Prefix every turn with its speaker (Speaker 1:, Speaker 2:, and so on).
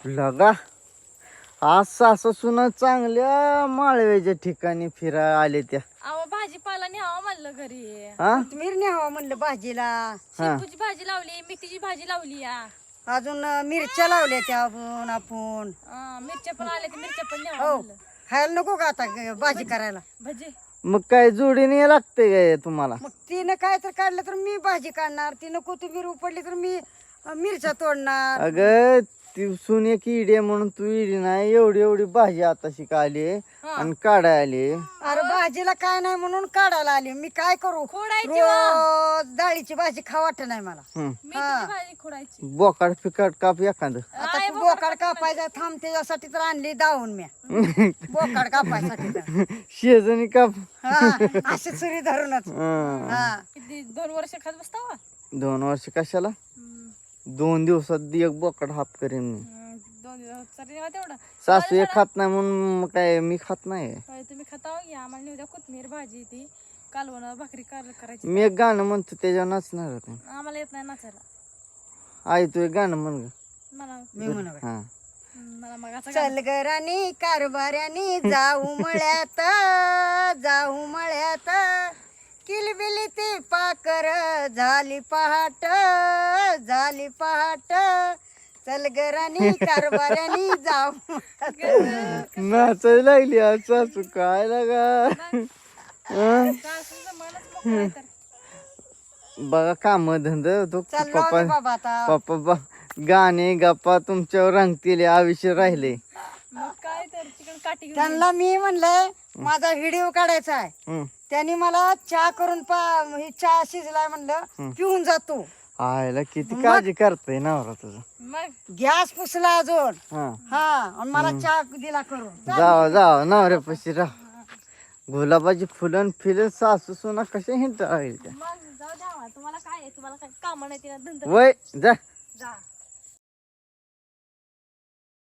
Speaker 1: लगा आज सासू सुना चांगल्या माळव्याच्या ठिकाणी फिरायला आले त्या.
Speaker 2: अहो भाजीपाला न्यावा म्हणलं घरी.
Speaker 1: हा
Speaker 3: कोथिंबीर न्यावं म्हणलं भाजीला.
Speaker 2: शेपूची भाजी लावली, मेथीची भाजी लावली या.
Speaker 3: अजून मिरच्या लावल्या त्या आपण.
Speaker 2: मिरच्या पण आल्या, त्या मिरच्या पण न्यावा
Speaker 3: हो
Speaker 2: म्हणलं.
Speaker 3: खायला नको का आता भाजी करायला.
Speaker 2: भजी
Speaker 1: मग काय जोडीने लागते काय तुम्हाला?
Speaker 3: मग तिनं काय तर काढलं तर मी भाजी काढणार, तिनं कोथिंबीर उपडली तर मी मिरच्या तोडणार.
Speaker 1: अगं ती सून एक इडी आहे म्हणून तू इडी नाही. एवढी एवढी भाजी आता शिकायली आणि काढाय आली.
Speaker 3: अरे भाजीला काय नाही म्हणून काढायला आली. मी काय करू,
Speaker 2: खोडायची
Speaker 3: रोज डाळीची भाजी खा वाटत नाही मला.
Speaker 2: मेथीची भाजी खोडायची.
Speaker 1: बोकाड फिकाट काप एखादं.
Speaker 3: आता तू बोकाड कापायचा थांब त्याच्यासाठी तर आणली दावून मी बोकाड कापायसाठी तर.
Speaker 1: शेजणी काप.
Speaker 3: हा अशी सुरी धरूनच.
Speaker 1: हं.
Speaker 3: हा
Speaker 2: किती 2 वर्ष खात बसतावा.
Speaker 1: 2 वर्ष कशाला? 2 दिवसात एक बोकाड हाप करीन मी.
Speaker 2: 2 दिवस तरी तेवढं.
Speaker 1: सासू एक खात नाही म्हणून मग काय मी खात नाही.
Speaker 2: होय, तुम्ही खाता हो घ्या. आम्हाला उद्या कोथमीर भाजी ती कालवण भाकरी करायची.
Speaker 1: मी एक गाणं म्हणतो त्याच्यावर नाचणार होते.
Speaker 2: आम्हाला येत नाही नाचायला.
Speaker 1: आई तू एक गाणं म्हण ग.
Speaker 2: मला
Speaker 3: मी म्हणू का?
Speaker 1: हा
Speaker 2: मला मग असं
Speaker 3: चल गरानी कारभाऱ्यानी जाऊ मळ्यात, जाऊ मळ्यात, किलबिली ती पाकर झाली पहाट, झाली पहाट. चल गरानी कारभाऱ्यानी जाऊ मळ्यात.
Speaker 1: नाचायला लागली आज सासू काय लागा.
Speaker 2: सासूचं मनच मोकळं आहे तर.
Speaker 1: बघा काम धंदा तो
Speaker 3: चाललो
Speaker 1: पप्पा
Speaker 3: आम्ही बाबा आता.
Speaker 1: पप्पा गाणे गप्पा तुमच्यावर रंगतील आयुष्य राहिले.
Speaker 2: मग काय तर चिकन काठी घेऊन
Speaker 3: त्यांना मी म्हणलंय माझा व्हिडिओ काढायचा आहे.
Speaker 1: हं.
Speaker 3: त्यांनी मला चहा करून ही चहा शिजलाय म्हणलं पिऊन जातो.
Speaker 1: आयला किती काळजी करतय नवरा तुझं.
Speaker 2: मग
Speaker 3: गॅस पुसला अजून.
Speaker 1: हा
Speaker 3: हा आणि मला चहा दिला करून.
Speaker 1: जावा जावा नवऱ्यापाशी राहा. गुलाबाची फुलं फिलं सासू सुना कशा हिंट
Speaker 2: मग जाऊ द्या. तुम्हाला काय आहे, तुम्हाला काय काम नाही तिला धंदा
Speaker 1: वय जा.
Speaker 2: जा.